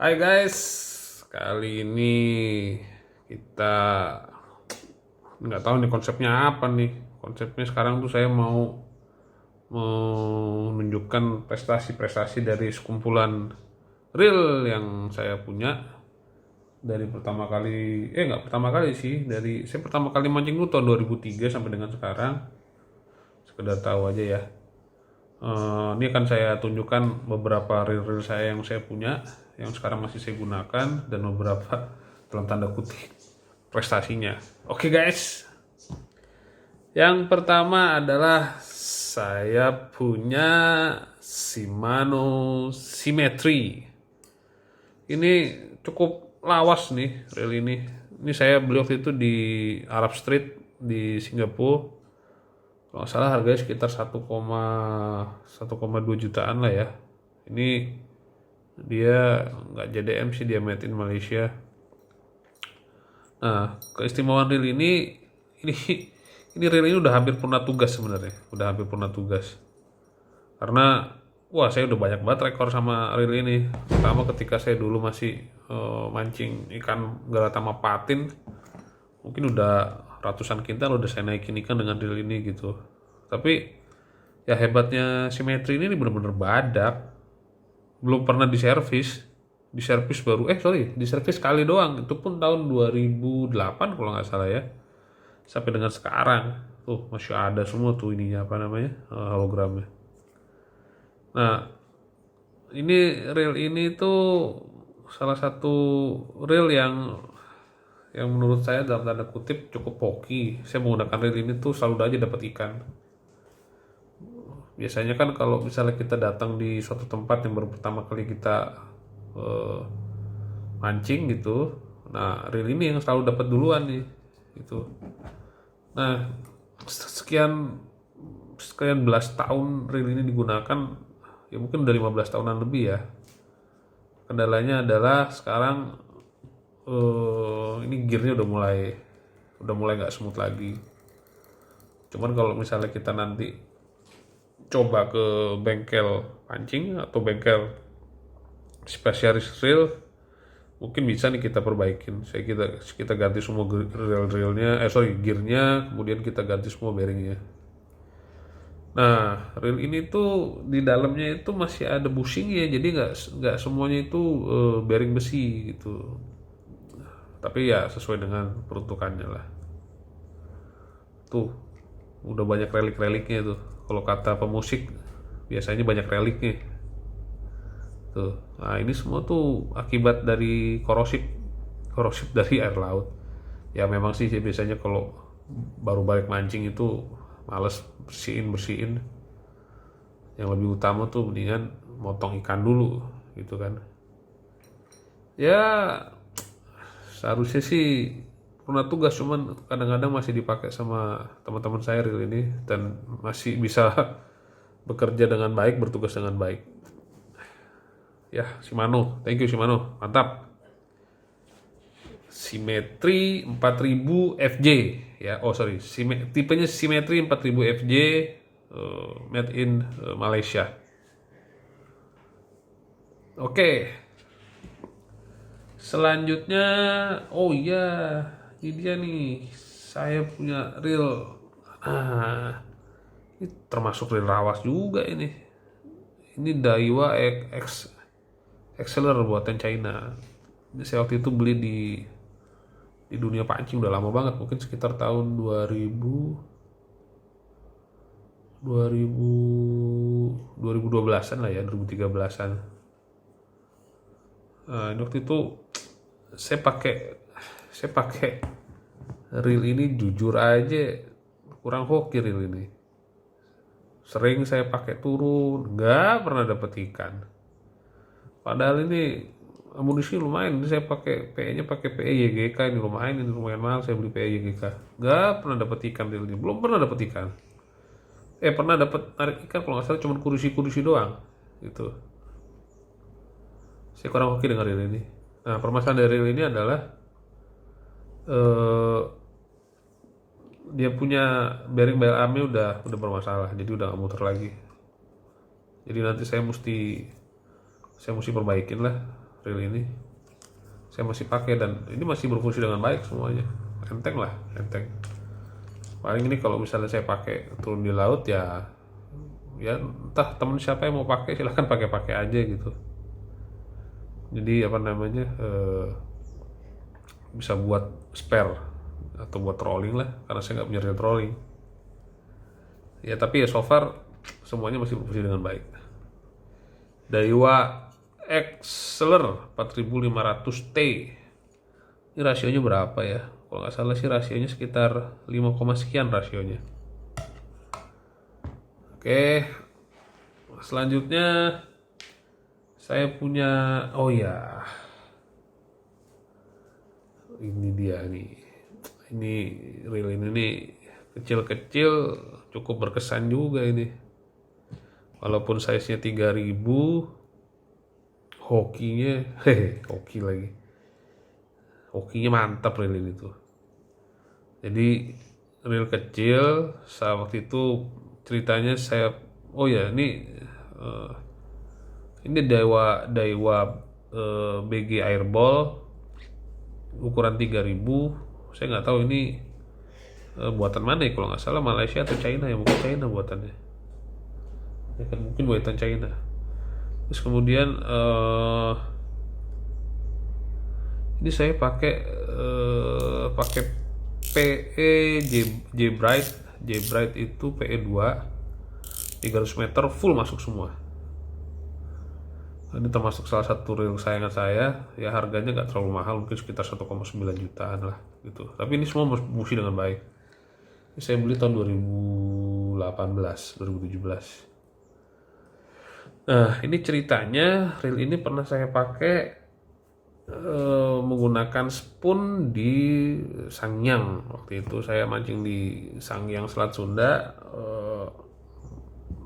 Hai guys, kali ini kita nggak tahu nih konsepnya apa nih. Konsepnya sekarang tuh saya mau menunjukkan prestasi-prestasi dari sekumpulan reel yang saya punya dari pertama kali, nggak pertama kali sih, dari saya pertama kali mancing tuh tahun 2003 sampai dengan sekarang. Sekedar tahu aja ya. Ini akan saya tunjukkan beberapa reel-reel saya yang saya punya, yang sekarang masih saya gunakan, dan beberapa dalam tanda kutip prestasinya. Oke guys, yang pertama adalah saya punya Shimano Symmetry. Ini cukup lawas nih reel ini. Ini saya beli waktu itu di Arab Street di Singapura. Kalau nggak salah harganya sekitar 1,2 jutaan lah ya. Ini dia nggak JDM sih, dia made in Malaysia. Nah, keistimewaan reel ini ini reel ini udah hampir purna tugas sebenarnya, udah hampir purna tugas. Karena wah, saya udah banyak banget rekor sama reel ini. Pertama ketika saya dulu masih mancing ikan galatama patin, mungkin udah ratusan kintal udah saya naikin ikan dengan reel ini gitu. Tapi ya hebatnya Simetri ini bener-bener badak, belum pernah diservis baru diservis sekali doang, itu pun tahun 2008 kalau nggak salah ya, sampai dengan sekarang tuh masih ada semua tuh ininya apa namanya, hologramnya. Nah, ini reel ini tuh salah satu reel yang menurut saya dalam tanda kutip cukup hoki. Saya menggunakan reel ini tuh selalu aja dapat ikan. Biasanya kan kalau misalnya kita datang di suatu tempat yang baru pertama kali kita mancing gitu, nah reel ini yang selalu dapat duluan nih gitu. Nah, sekian sekian belas tahun reel ini digunakan, ya mungkin udah 15 tahunan lebih ya. Kendalanya adalah sekarang ini gearnya udah mulai nggak smooth lagi. Cuman kalau misalnya kita nanti coba ke bengkel pancing atau bengkel spesialis reel, mungkin bisa nih kita perbaikin. Kita ganti semua gearnya, kemudian kita ganti semua bearingnya. Nah, reel ini tuh di dalamnya itu masih ada bushingnya, jadi nggak semuanya itu bearing besi gitu. Tapi ya sesuai dengan peruntukannya lah. Tuh, udah banyak relik-reliknya tuh. Kalau kata pemusik, biasanya banyak reliknya. Tuh. Nah, ini semua tuh akibat dari korosif dari air laut. Ya memang sih biasanya kalau baru balik mancing itu males bersihin. Yang lebih utama tuh mendingan motong ikan dulu gitu kan. Ya seharusnya sih pernah tugas, cuman kadang-kadang masih dipakai sama teman-teman saya reel ini dan masih bisa bekerja dengan baik, bertugas dengan baik. Ya, Shimano, thank you Shimano, mantap. Symmetry 4000 FJ ya, tipenya Symmetry 4000 FJ, made in Malaysia. Oke, selanjutnya, oh iya, ini dia nih, saya punya reel. Ini termasuk reel rawas juga ini. Ini Daiwa X Exceller buatan China. Ini saya waktu itu beli di dunia pancing udah lama banget, mungkin sekitar tahun 2012-an lah ya, 2013-an. Nah, ini waktu itu saya pakai reel ini, jujur aja kurang hoki reel ini. Sering saya pakai turun, nggak pernah dapet ikan. Padahal ini amunisi lumayan, ini saya pakai PE-nya pakai PE YGK, ini lumayan mahal, saya beli PE YGK. Nggak pernah dapet ikan reel ini, belum pernah dapet ikan. Pernah dapet narik ikan kalau nggak salah cuma kurisi doang gitu. Saya kurang hoki dengan reel ini. Nah, permasalahan dari reel ini adalah dia punya bearing bail armnya udah bermasalah, jadi udah nggak muter lagi. Jadi nanti saya mesti perbaikin lah. reel ini saya masih pakai dan ini masih berfungsi dengan baik semuanya. Enteng lah, enteng. Paling ini kalau misalnya saya pakai turun di laut ya entah temen siapa yang mau pakai silahkan pakai aja gitu. Jadi apa namanya, bisa buat spare atau buat trolling lah, karena saya nggak punya reel trolling ya. Tapi ya so far semuanya masih berfungsi dengan baik. Daiwa Exceller 4500T, ini rasionya berapa ya? Kalau nggak salah sih rasionya sekitar 5, sekian rasionya. Oke, selanjutnya saya punya, oh ya, ini dia nih. Ini reel ini nih kecil-kecil, cukup berkesan juga ini. Walaupun size-nya 3000, hokinya, hoki lagi. Hokinya mantap reel ini tuh. Jadi reel kecil, waktu itu ceritanya saya, oh ya ini Daiwa BG Airball ukuran 3000. Saya nggak tahu ini buatan mana ya, kalau nggak salah Malaysia atau China ya, mungkin China buatannya ya kan, mungkin buatan China. Terus kemudian ini saya pakai PE J Bright itu PE 2 300 meter full masuk semua. Ini termasuk salah satu reel kesayangan saya ya. Harganya nggak terlalu mahal, mungkin sekitar 1,9 jutaan lah gitu, tapi ini semua fungsi dengan baik. Ini saya beli tahun 2017. Nah, ini ceritanya reel ini pernah saya pakai menggunakan spoon di Sangyang. Waktu itu saya mancing di Sangyang Selat Sunda,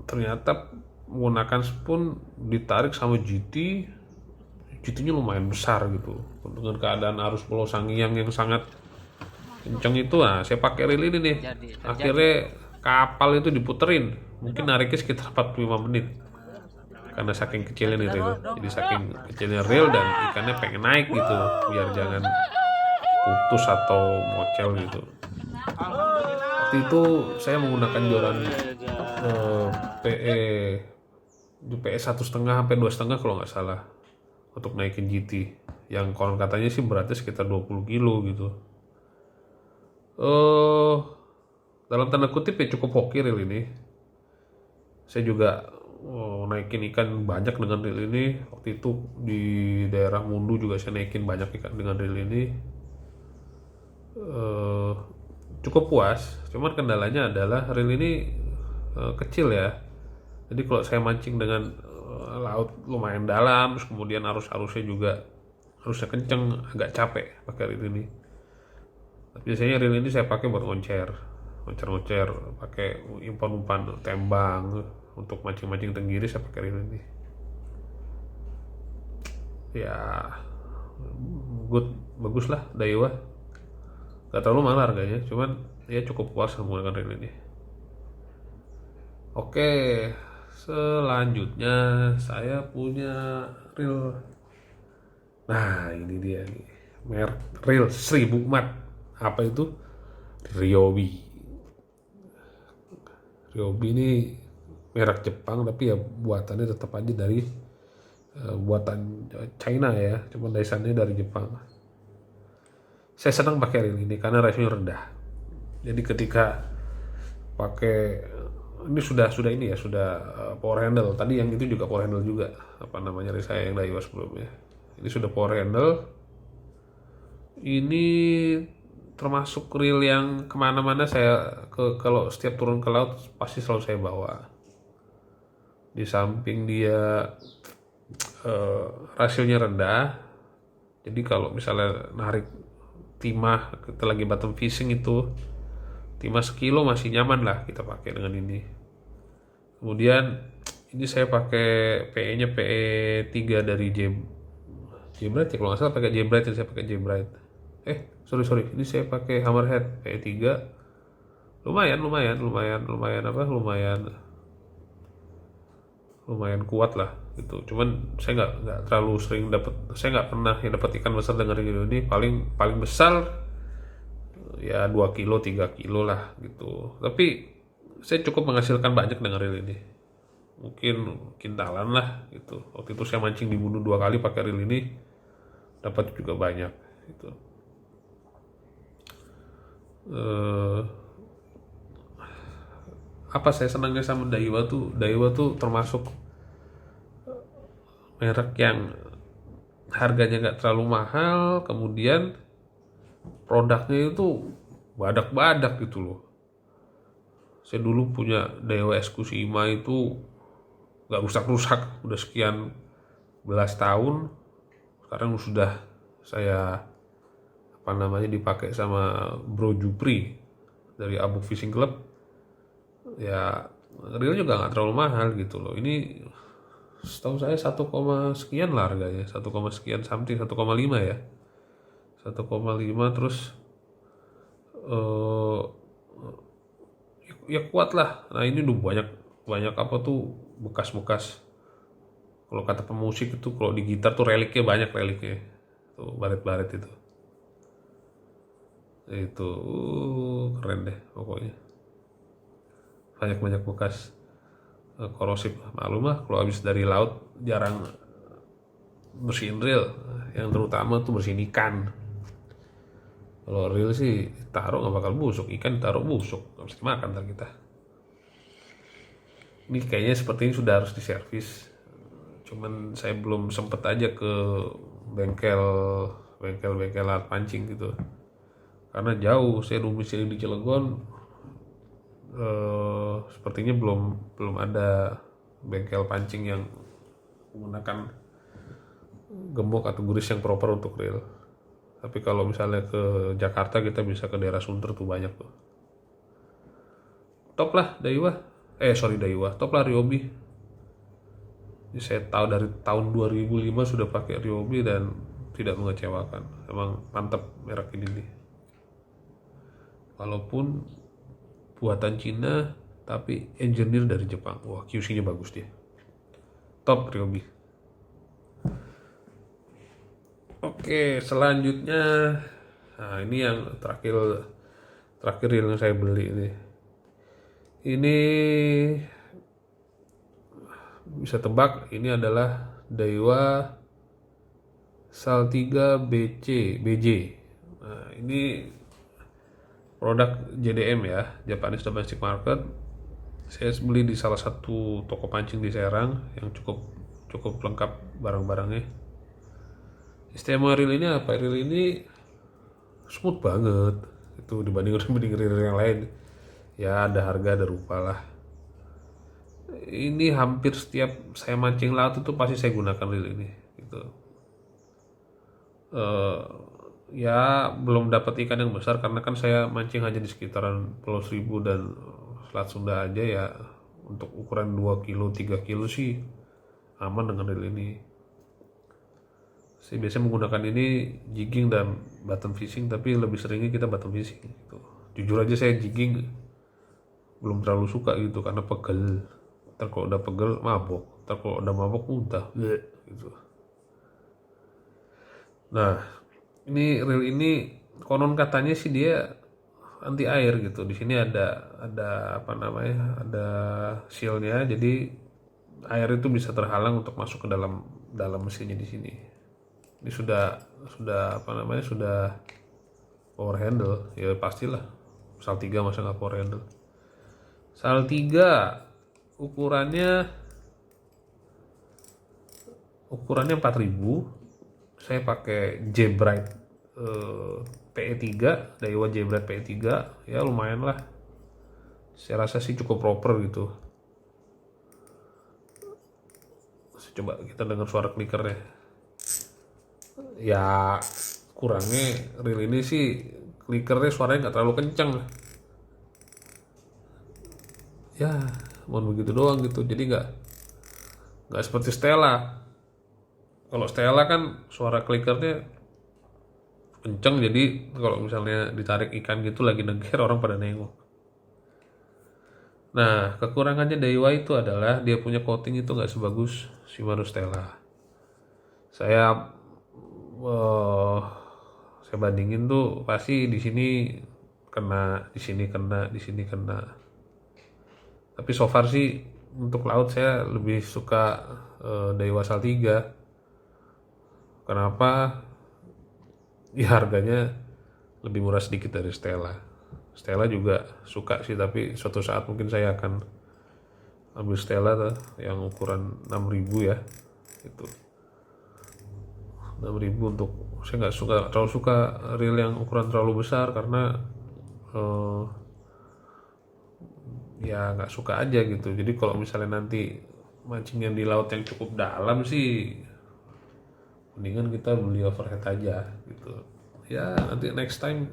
ternyata menggunakan spoon ditarik sama GT-nya lumayan besar gitu. Dengan keadaan arus Pulau Sangyang yang sangat kencang itu, nah saya pakai reel ini nih. Akhirnya kapal itu diputerin, mungkin nariknya sekitar 45 menit. Karena saking kecilnya nih reel, jadi saking kecilnya reel dan ikannya pengen naik gitu, biar jangan putus atau mocel gitu. Waktu itu saya menggunakan joran PE 1,5 sampai 2,5 kalau nggak salah untuk naikin GT, yang konon katanya sih beratnya sekitar 20 kilo gitu. Dalam tanda kutip ya cukup hoki reel ini. Saya juga naikin ikan banyak dengan reel ini. Waktu itu di daerah Mundu juga saya naikin banyak ikan dengan reel ini. Cukup puas, cuman kendalanya adalah reel ini kecil ya. Jadi kalau saya mancing dengan laut lumayan dalam, terus kemudian arusnya kenceng, agak capek pakai reel ini. Biasanya reel ini saya pakai buat ngoncer, pakai umpan tembang. Untuk mancing-mancing tenggiri saya pakai reel ini. Ya, bagus lah Daiwa. Gak terlalu mahal harganya, cuman ya cukup puas menggunakan reel ini. Oke, selanjutnya saya punya reel. Nah, ini dia nih, merek reel 1000 mat. Apa itu? Ryobi ini merek Jepang, tapi ya buatannya tetap aja dari buatan China ya, cuma desainnya dari Jepang. Saya senang pakai reel ini karena rasionya rendah. Jadi ketika pakai ini sudah ini ya, sudah power handle. Tadi yang itu juga power handle juga, apa namanya reel saya yang Daiwa sebelumnya. Ini sudah power handle. Ini termasuk reel yang kemana-mana saya kalau setiap turun ke laut pasti selalu saya bawa. Di samping dia rasionya rendah, jadi kalau misalnya narik timah, kita lagi bottom fishing itu timah sekilo masih nyaman lah kita pakai dengan ini. Kemudian ini saya pakai PE-nya PE 3 dari J-Bright ya, kalau nggak salah pakai J-Bright, saya pakai J-Bright. Sorry, ini saya pakai Hammerhead PE 3. Lumayan kuat lah. gitu. Cuman saya nggak terlalu sering dapat, saya nggak pernah yang dapat ikan besar dengan reel ini. Paling besar ya 2 kilo 3 kilo lah gitu, tapi saya cukup menghasilkan banyak dengan reel ini, mungkin kintalan lah gitu. Waktu itu saya mancing di Bundu 2 kali pakai reel ini, dapat juga banyak gitu. Apa saya senangnya sama Daiwa tuh termasuk merek yang harganya nggak terlalu mahal, kemudian produknya itu badak-badak gitu loh. Saya dulu punya Daiwa Eskusima itu nggak rusak-rusak, udah sekian belas tahun. Sekarang sudah saya dipakai sama Bro Jupri dari Abuk Fishing Club. Ya reel juga nggak terlalu mahal gitu loh. Ini setahu saya 1, sekian lah harganya, 1, sekian something, 1,5 ya, 1,5. Terus eh, ya kuat lah. Nah ini udah banyak apa tuh bekas-bekas, kalau kata pemusik itu kalau di gitar tuh banyak reliknya tuh, baret-baret itu keren deh pokoknya, banyak bekas korosif. Maklum lah kalau habis dari laut jarang bersihin reel, yang terutama tuh bersihin ikan. Kalau reel sih taruh nggak bakal busuk, ikan taruh busuk nggak bisa makan ntar kita. Ini kayaknya seperti ini sudah harus diservis, cuman saya belum sempet aja ke bengkel alat pancing gitu, karena jauh. Saya domisili di Cilegon, sepertinya belum ada bengkel pancing yang menggunakan gembok atau guris yang proper untuk reel. Tapi kalau misalnya ke Jakarta kita bisa ke daerah Sunter tuh banyak tuh. Top lah Daiwa, top lah Ryobi. Jadi saya tahu dari tahun 2005 sudah pakai Ryobi dan tidak mengecewakan. Emang mantap merek ini nih. Walaupun buatan Cina tapi engineer dari Jepang. Wah, QC-nya bagus dia. Top Ryobi. Oke, selanjutnya, nah ini yang terakhir yang saya beli ini. Ini bisa tebak, ini adalah Daiwa Saltiga BJ. Nah, ini produk JDM ya, Japanese Domestic Market. Saya beli di salah satu toko pancing di Serang yang cukup lengkap barang-barangnya. Sistem reel ini apa? Reel ini smooth banget itu dibanding reel yang lain. Ya ada harga ada rupa lah. Ini hampir setiap saya mancing laut itu pasti saya gunakan reel ini gitu. Ya belum dapat ikan yang besar karena kan saya mancing hanya di sekitaran Pulau Seribu dan Selat Sunda aja ya. Untuk ukuran 2 kilo 3 kilo sih aman dengan reel ini. Saya biasanya menggunakan ini jigging dan bottom fishing, tapi lebih seringnya kita bottom fishing gitu. Jujur aja saya jigging belum terlalu suka gitu karena pegel. Ntar kalau udah pegel mabok, ntar kalau udah mabok muntah gitu. Nah, ini reel ini konon katanya sih dia anti air gitu. Di sini ada ada sealnya, jadi air itu bisa terhalang untuk masuk ke dalam mesinnya di sini. Ini sudah power handle ya, pastilah Saltiga masa nggak power handle. Saltiga ukurannya 4000. Saya pakai J-Bright PE3, Daiwa J-Bright PE3 ya, lumayan lah. Saya rasa sih cukup proper gitu. Coba kita dengar suara klikernya. Ya kurangnya reel ini sih klikernya suaranya nggak terlalu kencang. Ya mohon begitu doang gitu, jadi nggak seperti Stella. Kalau Stella kan suara klikernya kenceng, jadi kalau misalnya ditarik ikan gitu lagi nengker orang pada nengok. Nah kekurangannya Daiwa itu adalah dia punya coating itu nggak sebagus Shimano Stella. Saya saya bandingin tuh pasti di sini kena, di sini kena, di sini kena. Tapi so far sih untuk laut saya lebih suka Daiwa Saltiga. Kenapa? Ya harganya lebih murah sedikit dari Stella. Stella juga suka sih, tapi suatu saat mungkin saya akan ambil Stella tuh, yang ukuran 6000 ya. Itu 6000 untuk, saya nggak terlalu suka reel yang ukuran terlalu besar karena ya nggak suka aja gitu. Jadi kalau misalnya nanti mancingnya di laut yang cukup dalam sih, mendingan kita beli overhead aja gitu. Ya nanti next time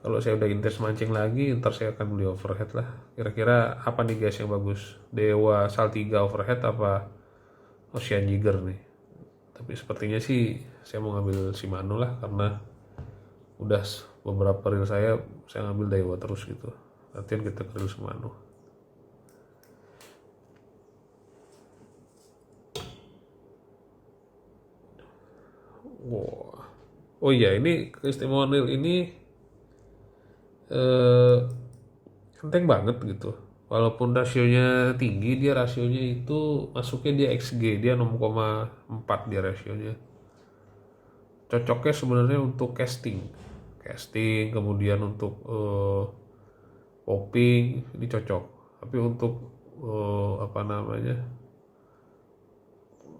kalau saya udah intens mancing lagi, ntar saya akan beli overhead lah. Kira-kira apa nih guys yang bagus? Dewa Saltiga overhead apa Ocean Jigger nih? Tapi sepertinya sih saya mau ngambil Shimano lah, karena udah beberapa reel saya ngambil Daiwa terus gitu. Latihan kita ke reel Shimano. Wow. Oh iya, ini keistimewaan reel ini enteng banget gitu. Walaupun rasionya tinggi, dia rasionya itu masuknya dia XG, dia 6,4 dia rasionya. Cocoknya sebenarnya untuk casting, kemudian untuk popping ini cocok. Tapi untuk apa namanya,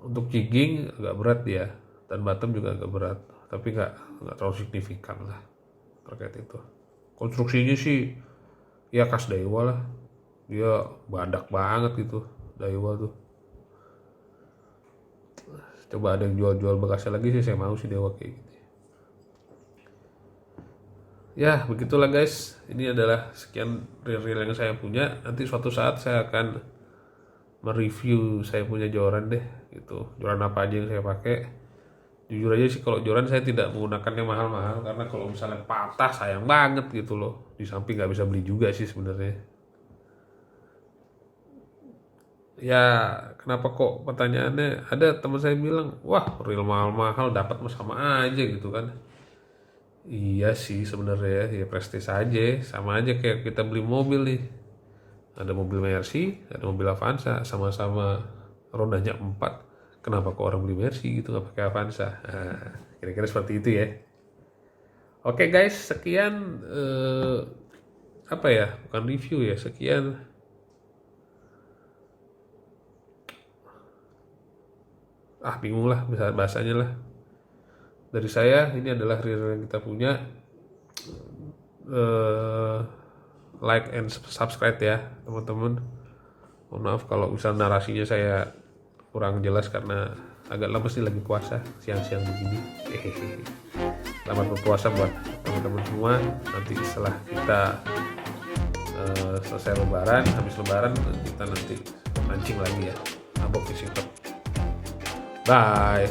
untuk jigging agak berat dia, dan bottom juga agak berat. Tapi nggak terlalu signifikan lah terkait itu. Konstruksinya sih ya khas Daiwa lah, dia badak banget gitu Daiwa tuh. Coba ada yang jual bekasnya lagi sih, saya mau sih Daiwa kayak gitu. Ya begitulah guys, ini adalah sekian reel yang saya punya. Nanti suatu saat saya akan mereview saya punya joran deh gitu, joran apa aja yang saya pakai. Jujur aja sih kalau joran saya tidak menggunakan yang mahal-mahal, karena kalau misalnya patah sayang banget gitu loh. Di samping nggak bisa beli juga sih sebenarnya. Ya kenapa kok pertanyaannya, ada teman saya bilang, wah reel mahal-mahal dapat sama aja gitu kan. Iya sih sebenarnya ya, prestis aja, sama aja kayak kita beli mobil nih. Ada mobil Mercy, ada mobil Avanza, sama-sama rodanya 4. Kenapa kok orang beli Mercy gitu nggak pakai Avanza? Nah, kira-kira seperti itu ya. Oke guys, sekian apa ya? Bukan review ya, sekian bingung lah bahasanya lah. Dari saya, ini adalah reel yang kita punya. Like and subscribe ya teman-teman. Mohon maaf kalau misal narasinya saya kurang jelas karena agak lemes nih, lagi puasa siang-siang begini. Selamat berpuasa buat teman-teman semua. Nanti setelah kita selesai lebaran, habis lebaran kita nanti mancing lagi ya, abok di situ. Bye.